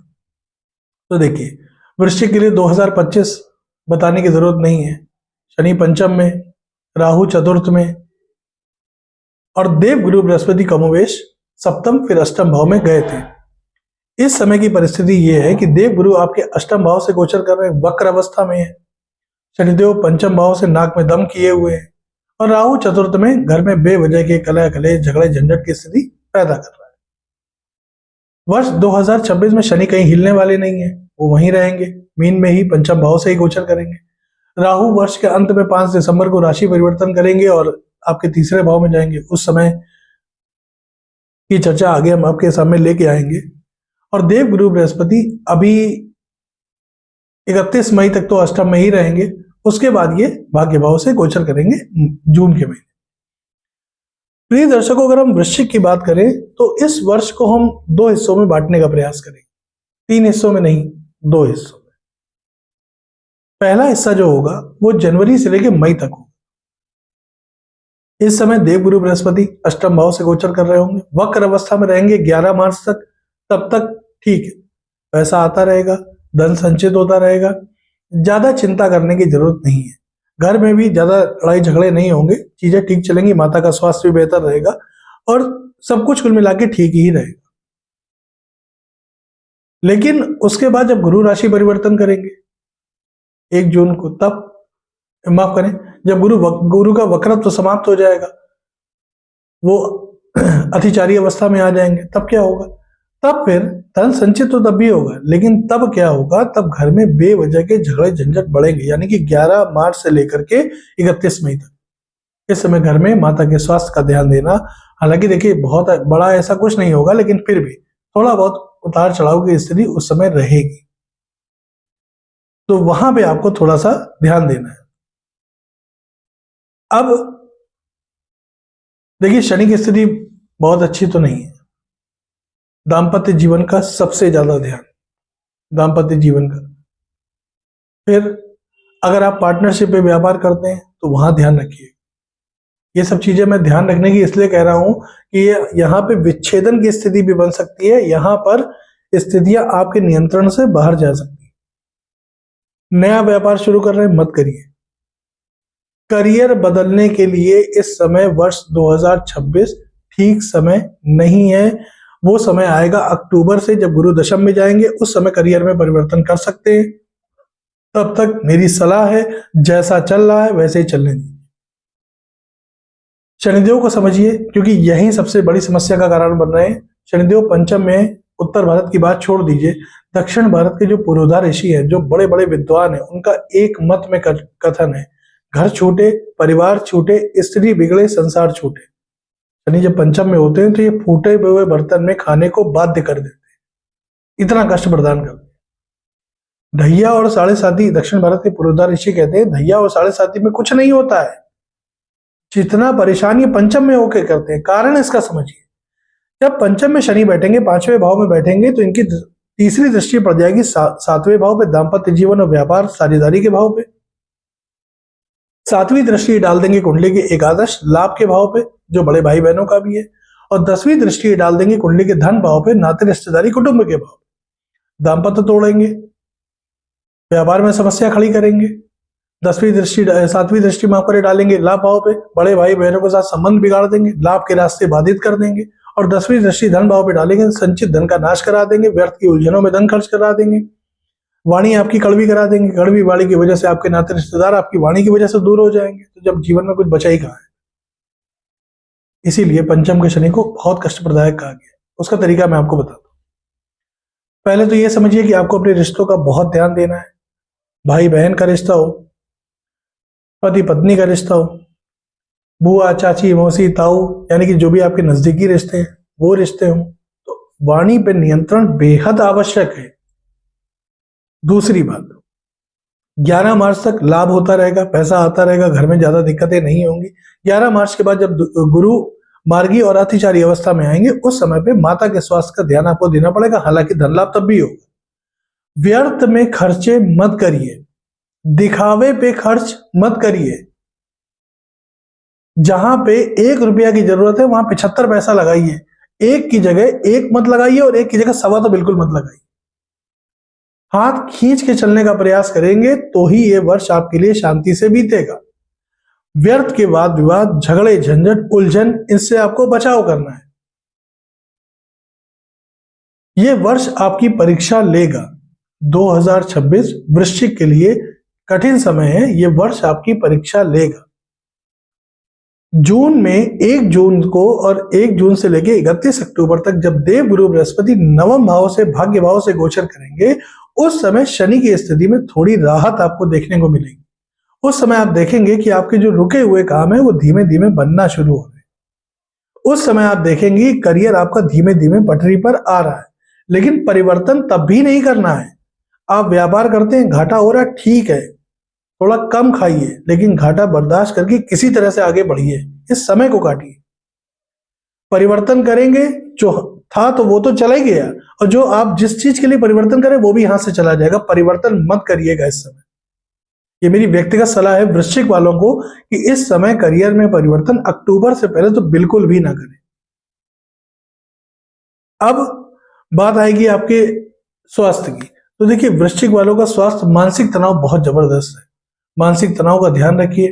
तो देखिए, वृश्चिक के लिए 2025 बताने की जरूरत नहीं है। शनि पंचम में, राहु चतुर्थ में और देव गुरु बृहस्पति कमोवेश सप्तम फिर अष्टम भाव में गए थे। इस समय की परिस्थिति यह है कि देव गुरु आपके अष्टम भाव से गोचर कर रहे हैं, वक्र अवस्था में है। शनिदेव पंचम भाव से नाक में दम किए हुए हैं और राहु चतुर्थ में घर में बेवजह के कलह, कलेश, झगड़े, झंझट की स्थिति पैदा कर रहा है। वर्ष 2026 में शनि कहीं हिलने वाले नहीं है, वो वहीं रहेंगे, मीन में ही पंचम भाव से ही गोचर करेंगे। राहु वर्ष के अंत में 5 दिसंबर को राशि परिवर्तन करेंगे और आपके तीसरे भाव में जाएंगे। उस समय की चर्चा आगे हम आपके सामने लेके आएंगे। और देव गुरु बृहस्पति अभी 31 मई तक तो अष्टम में ही रहेंगे, उसके बाद ये भाग्य भाव से गोचर करेंगे जून के महीने। प्रिय दर्शकों, अगर हम वृश्चिक की बात करें तो इस वर्ष को हम दो हिस्सों में बांटने का प्रयास करेंगे। तीन हिस्सों में नहीं, दो हिस्सों में। पहला हिस्सा जो होगा वो जनवरी से लेकर मई तक होगा। इस समय देवगुरु बृहस्पति अष्टम भाव से गोचर कर रहे होंगे, वक्र अवस्था में रहेंगे 11 मार्च तक। तब तक ठीक है, पैसा आता रहेगा, धन संचित होता रहेगा, ज्यादा चिंता करने की जरूरत नहीं है। घर में भी ज्यादा लड़ाई झगड़े नहीं होंगे, चीजें ठीक चलेंगी, माता का स्वास्थ्य भी बेहतर रहेगा और सब कुछ कुल मिला के ठीक ही रहेगा। लेकिन उसके बाद जब गुरु राशि परिवर्तन करेंगे 1 जून को, तब माफ करें, जब गुरु का वक्रत्व समाप्त हो जाएगा, वो अतिचारी अवस्था में आ जाएंगे, तब क्या होगा? तब फिर धन संचित तो तब भी होगा, लेकिन तब क्या होगा? तब घर में बेवजह के झगड़े झंझट बढ़ेंगे, यानी कि 11 मार्च से लेकर के 31 मई तक। इस समय घर में माता के स्वास्थ्य का ध्यान देना। हालांकि देखिए, बहुत बड़ा ऐसा कुछ नहीं होगा, लेकिन फिर भी थोड़ा बहुत उतार चढ़ाव की स्थिति उस समय रहेगी, तो वहां पे आपको थोड़ा सा ध्यान देना है। अब देखिए, शनि की स्थिति बहुत अच्छी तो नहीं है। दाम्पत्य जीवन का सबसे ज्यादा ध्यान, दाम्पत्य जीवन का। फिर अगर आप पार्टनरशिप में व्यापार करते हैं तो वहां ध्यान रखिए। ये सब चीजें मैं ध्यान रखने की इसलिए कह रहा हूं कि यहाँ पे विच्छेदन की स्थिति भी बन सकती है, यहां पर स्थितियां आपके नियंत्रण से बाहर जा सकती है। नया व्यापार शुरू कर रहे हैं, मत करिए। करियर बदलने के लिए इस समय वर्ष 2026 ठीक समय नहीं है। वो समय आएगा अक्टूबर से, जब गुरु दशम में जाएंगे, उस समय करियर में परिवर्तन कर सकते हैं। तब तक मेरी सलाह है, जैसा चल रहा है वैसे ही चलने दीजिए। शनिदेव को समझिए, क्योंकि यही सबसे बड़ी समस्या का कारण बन रहे हैं। शनिदेव पंचम में, उत्तर भारत की बात छोड़ दीजिए, दक्षिण भारत के जो पुरोधा ऋषि हैं, जो बड़े बड़े विद्वान हैं, उनका एक मत में कथन है, घर छूटे, परिवार छूटे, स्त्री बिगड़े, संसार छूटे। शनि जब पंचम में होते हैं तो ये फूटे हुए बर्तन में खाने को बाध्य कर देते हैं, इतना कष्ट प्रदान करते हैं। ढैया और साढ़े साथी, दक्षिण भारत के पुरोधा ऋषि कहते हैं, ढैया और साढ़े साथी में कुछ नहीं होता है, जितना परेशान ये पंचम में होके करते हैं। कारण इसका समझिए, जब पंचम में शनि बैठेंगे, 5वें भाव में बैठेंगे, तो इनकी तीसरी दृष्टि पड़ जाएगी 7वें भाव पे, दाम्पत्य जीवन और व्यापार साझेदारी के भाव पे। 7वीं दृष्टि डाल देंगे कुंडली के एकादश लाभ के भाव पे, जो बड़े भाई बहनों का भी है। और 10वीं दृष्टि डाल देंगे कुंडली के धन भाव पे, नाते रिश्तेदारी कुटुंब के भाव। दाम्पत्य तोड़ेंगे, व्यापार में समस्या खड़ी करेंगे। 7वीं दृष्टि माफ करे डालेंगे लाभ भाव पे, बड़े भाई बहनों के साथ संबंध बिगाड़ देंगे, लाभ के रास्ते बाधित कर देंगे। और 10वीं दृष्टि धन भाव पे डालेंगे, संचित धन का नाश करा देंगे, व्यर्थ की उलझनों में धन खर्च करा देंगे, वाणी आपकी कड़वी करा देंगे। कड़वी वाणी की वजह से आपके नाते रिश्तेदार आपकी वाणी की वजह से दूर हो जाएंगे, तो जब जीवन में कुछ बचा ही कहाँ है। इसीलिए पंचम के शनि को बहुत कष्ट प्रदायक कहा गया। उसका तरीका मैं आपको बताता हूँ। पहले तो ये समझिए कि आपको अपने रिश्तों का बहुत ध्यान देना है। भाई बहन का रिश्ता हो, पति पत्नी का रिश्ता हो, बुआ चाची मौसी ताऊ, यानी कि जो भी आपके नजदीकी रिश्ते हैं वो रिश्ते हों, तो वाणी पे नियंत्रण बेहद आवश्यक है। दूसरी बात, 11 मार्च तक लाभ होता रहेगा, पैसा आता रहेगा, घर में ज्यादा दिक्कतें नहीं होंगी। 11 मार्च के बाद जब गुरु मार्गी और अतिचारी अवस्था में आएंगे, उस समय पे माता के स्वास्थ्य का ध्यान आपको देना पड़ेगा। हालांकि धन लाभ तब भी होगा। व्यर्थ में खर्चे मत करिए, दिखावे पे खर्च मत करिए। जहां पे 1 रुपया की जरूरत है वहां 75 पैसा लगाइए। एक की जगह 1 मत लगाइए और एक की जगह 1.25 तो बिल्कुल मत लगाइए। हाथ खींच के चलने का प्रयास करेंगे तो ही ये वर्ष आपके लिए शांति से बीतेगा। व्यर्थ के वाद विवाद, झगड़े झंझट, उलझन, इससे आपको बचाव करना है। ये वर्ष आपकी परीक्षा लेगा। 2026 वृश्चिक के लिए कठिन समय है, ये वर्ष आपकी परीक्षा लेगा। जून में 1 जून को और 1 जून से लेकर 31 अक्टूबर तक जब देव गुरु बृहस्पति नवम भाव से भाग्य भाव से गोचर करेंगे, उस समय शनि की स्थिति में थोड़ी राहत आपको देखने को मिलेगी। उस समय आप देखेंगे कि आपके जो रुके हुए काम है वो धीमे धीमे बनना शुरू हो रहे हैं। उस समय आप देखेंगे करियर आपका धीमे धीमे पटरी पर आ रहा है, लेकिन परिवर्तन तब भी नहीं करना है। आप व्यापार करते हैं, घाटा हो रहा है, ठीक है, थोड़ा कम खाइए, लेकिन घाटा बर्दाश्त करके किसी तरह से आगे बढ़िए, इस समय को काटिए। परिवर्तन करेंगे, जो था तो वो तो चला ही गया, और जो आप जिस चीज के लिए परिवर्तन करें वो भी यहां से चला जाएगा। परिवर्तन मत करिएगा इस समय। ये मेरी व्यक्तिगत सलाह है वृश्चिक वालों को कि इस समय करियर में परिवर्तन अक्टूबर से पहले तो बिल्कुल भी ना करें। अब बात आएगी आपके स्वास्थ्य की। तो देखिए, वृश्चिक वालों का स्वास्थ्य, मानसिक तनाव बहुत जबरदस्त है। मानसिक तनाव का ध्यान रखिए,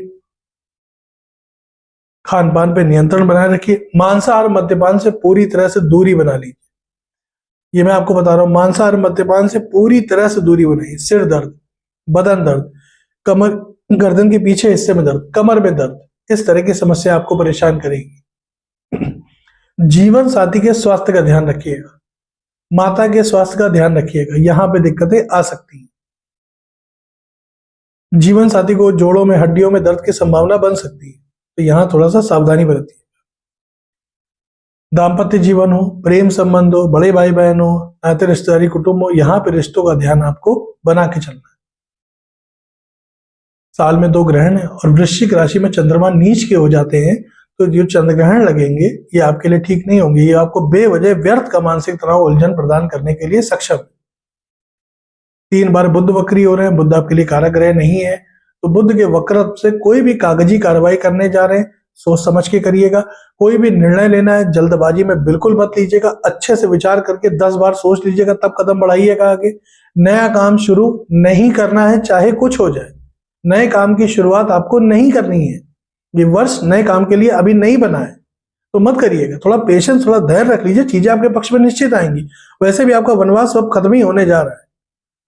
खान पान पे नियंत्रण बनाए रखिए, मांसाहार मद्यपान से पूरी तरह से दूरी बना लीजिए। ये मैं आपको बता रहा हूं, मांसाहार मद्यपान से पूरी तरह से दूरी बनाइए। सिर दर्द, बदन दर्द, कमर, गर्दन के पीछे हिस्से में दर्द, कमर में दर्द, इस तरह की समस्या आपको परेशान करेगी। जीवन साथी के स्वास्थ्य का ध्यान रखिएगा, माता के स्वास्थ्य का ध्यान रखिएगा, यहां पे दिक्कतें आ सकती हैं। जीवन साथी को जोड़ों में, हड्डियों में दर्द की संभावना बन सकती है, तो यहां थोड़ा सा सावधानी बरतिए। दाम्पत्य जीवन हो, प्रेम संबंध हो, बड़े भाई बहन हो, नाते रिश्तेदारी कुटुंब हो, यहां पे रिश्तों का ध्यान आपको बना के चलना है। साल में 2 ग्रहण है और वृश्चिक राशि में चंद्रमा नीच के हो जाते हैं, तो जो चंद्र ग्रहण लगेंगे ये आपके लिए ठीक नहीं होंगे। ये आपको बेवजह व्यर्थ का मानसिक तनाव, उलझन प्रदान करने के लिए सक्षम है। 3 बार बुध वक्री हो रहे हैं, बुध आपके लिए कारक ग्रह नहीं है, तो बुध के वक्र से कोई भी कागजी कार्रवाई करने जा रहे हैं, सोच समझ के करिएगा। कोई भी निर्णय लेना है, जल्दबाजी में बिल्कुल मत लीजिएगा, अच्छे से विचार करके 10 बार सोच लीजिएगा, तब कदम बढ़ाइएगा आगे। नया काम शुरू नहीं करना है, चाहे कुछ हो जाए। नए काम की शुरुआत आपको नहीं करनी है। ये वर्ष नए काम के लिए अभी नहीं बना है, तो मत करिएगा। थोड़ा पेशेंस, थोड़ा धैर्य रख लीजिए, चीजें आपके पक्ष में निश्चित आएंगी। वैसे भी आपका वनवास अब खत्म ही होने जा रहा है।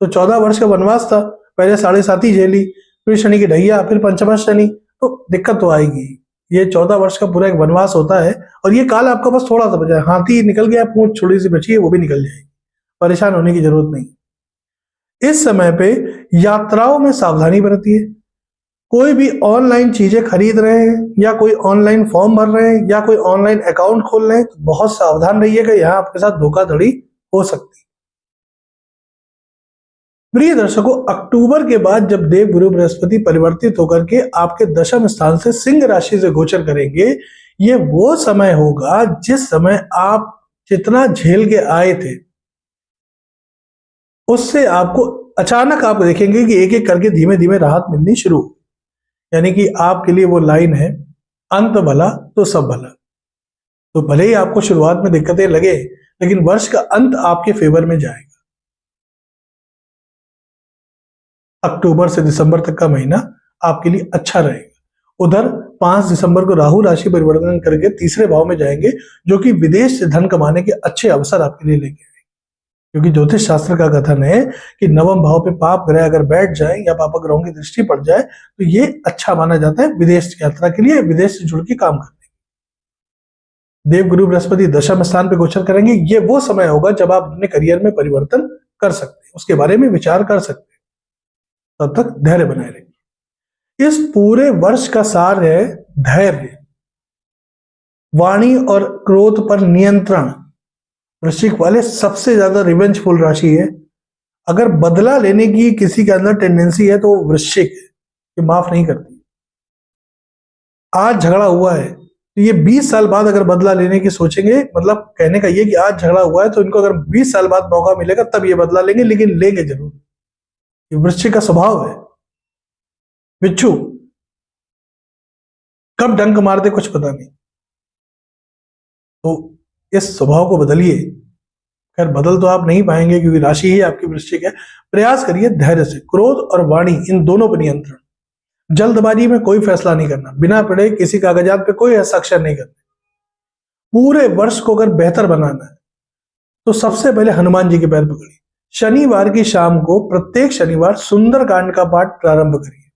तो 14 वर्ष का वनवास था, पहले 7.5 झेली, फिर शनि की ढैया, फिर पंचमा शनि, तो दिक्कत तो आएगी। ये 14 वर्ष का पूरा एक वनवास होता है, और ये काल आपका बस थोड़ा सा बचा है। हाथी निकल गया, पूंछ थोड़ी सी बची है, वो भी निकल जाएगी। परेशान होने की जरूरत नहीं। इस समय पे यात्राओं में सावधानी बरतिए। कोई भी ऑनलाइन चीजें खरीद रहे हैं, या कोई ऑनलाइन फॉर्म भर रहे हैं, या कोई ऑनलाइन अकाउंट खोल रहे हैं, तो बहुत सावधान रहिएगा, यहां आपके साथ धोखाधड़ी हो सकती है। प्रिय दर्शकों, अक्टूबर के बाद जब देव गुरु बृहस्पति परिवर्तित होकर के आपके दशम स्थान से सिंह राशि से गोचर करेंगे, ये वो समय होगा जिस समय आप जितना झेल के आए थे, उससे आपको अचानक आप देखेंगे कि एक एक करके धीमे धीमे राहत मिलनी शुरू। यानी कि आपके लिए वो लाइन है, अंत भला तो सब भला। तो भले ही आपको शुरुआत में दिक्कतें लगे, लेकिन वर्ष का अंत आपके फेवर में जाएगा। अक्टूबर से दिसंबर तक का महीना आपके लिए अच्छा रहेगा। उधर 5 दिसंबर को राहु राशि परिवर्तन करके तीसरे भाव में जाएंगे, जो कि विदेश से धन कमाने के अच्छे अवसर आपके लिए लेके आएंगे। क्योंकि ज्योतिष शास्त्र का कथन है कि नवम भाव पे पाप ग्रह अगर बैठ जाए या पाप ग्रहों की दृष्टि पड़ जाए, तो ये अच्छा माना जाता है विदेश की यात्रा के लिए, विदेश से जुड़ के काम करने के। देव गुरु बृहस्पति दशम स्थान पे गोचर करेंगे, ये वो समय होगा जब आप अपने करियर में परिवर्तन कर सकते हैं, उसके बारे में विचार कर सकते हैं। तब तक धैर्य बनाए रखिए। इस पूरे वर्ष का सार है धैर्य, वाणी और क्रोध पर नियंत्रण। वृश्चिक वाले सबसे ज्यादा रिवेंजफुल राशि है। अगर बदला लेने की किसी के अंदर टेंडेंसी है तो वो वृश्चिक है, ये माफ नहीं करती। आज झगड़ा हुआ है तो ये 20 साल बाद अगर बदला लेने की सोचेंगे, मतलब कहने का ये कि आज झगड़ा हुआ है तो इनको अगर 20 साल बाद मौका मिलेगा तब ये बदला लेंगे, लेकिन लेंगे जरूर। ये वृश्चिक का स्वभाव है। बिच्छू कब डंक मारते कुछ पता नहीं, तो इस स्वभाव को बदलिए। खैर बदल तो आप नहीं पाएंगे क्योंकि राशि ही आपकी वृश्चिक है। प्रयास करिए धैर्य से, क्रोध और वाणी इन दोनों पर नियंत्रण। जल्दबाजी में कोई फैसला नहीं करना, बिना पढ़े किसी कागजात पे कोई हस्ताक्षर नहीं करना। पूरे वर्ष को अगर बेहतर बनाना है तो सबसे पहले हनुमान जी के पैर पकड़िए। शनिवार की शाम को, प्रत्येक शनिवार सुंदरकांड का पाठ प्रारंभ करिए।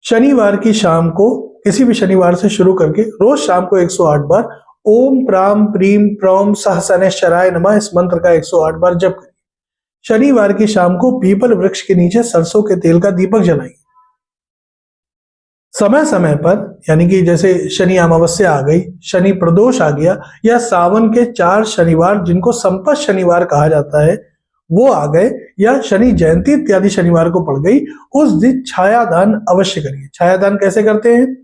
शनिवार की शाम को, किसी भी शनिवार से शुरू करके रोज शाम को 108 बार ओम प्राम प्रीम प्रौम सह शनैश्चराय नमः इस मंत्र का 108 बार जप करिए। शनिवार की शाम को पीपल वृक्ष के नीचे सरसों के तेल का दीपक जलाइए। समय समय पर, यानी कि जैसे शनि अमावस्या आ गई, शनि प्रदोष आ गया, या सावन के 4 शनिवार जिनको संपत शनिवार कहा जाता है वो आ गए, या शनि जयंती इत्यादि शनिवार को पड़ गई, उस दिन छायादान अवश्य करिए। छायादान कैसे करते हैं?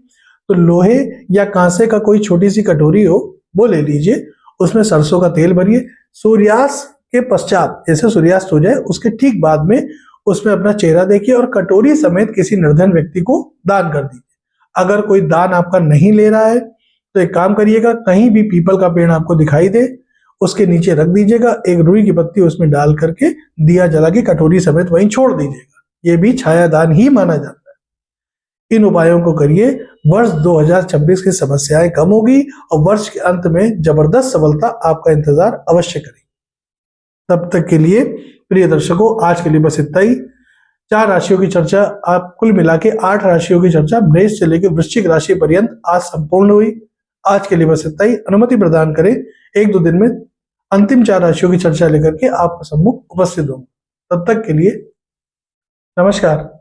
तो लोहे या कांसे का कोई छोटी सी कटोरी हो, वो ले लीजिए, उसमें सरसों का तेल भरिए, सूर्यास्त के पश्चात, जैसे सूर्यास्त हो जाए उसके ठीक बाद में उसमें अपना चेहरा देखिए और कटोरी समेत किसी निर्धन व्यक्ति को दान कर दीजिए। अगर कोई दान आपका नहीं ले रहा है तो एक काम करिएगा, कहीं भी पीपल का पेड़ आपको दिखाई दे उसके नीचे रख दीजिएगा, एक रुई की पत्ती उसमें डाल करके दिया जला के कटोरी समेत वहीं छोड़ दीजिएगा। ये भी छायादान ही माना जाता है। इन उपायों को करिए, वर्ष 2026 की समस्याएं कम होगी और वर्ष के अंत में जबरदस्त सफलता आपका इंतजार अवश्य करेगी। तब तक के लिए प्रिय दर्शकों, आज के लिए बस इतना ही। 4 राशियों की चर्चा, आप कुल मिला के 8 राशियों की चर्चा मेष से लेकर वृश्चिक राशि पर्यंत आज संपूर्ण हुई। आज के लिए बस इतना ही। अनुमति प्रदान करें, 1-2 दिन में अंतिम 4 राशियों की चर्चा लेकर के आपके सम्मुख उपस्थित होंगे। तब तक के लिए नमस्कार।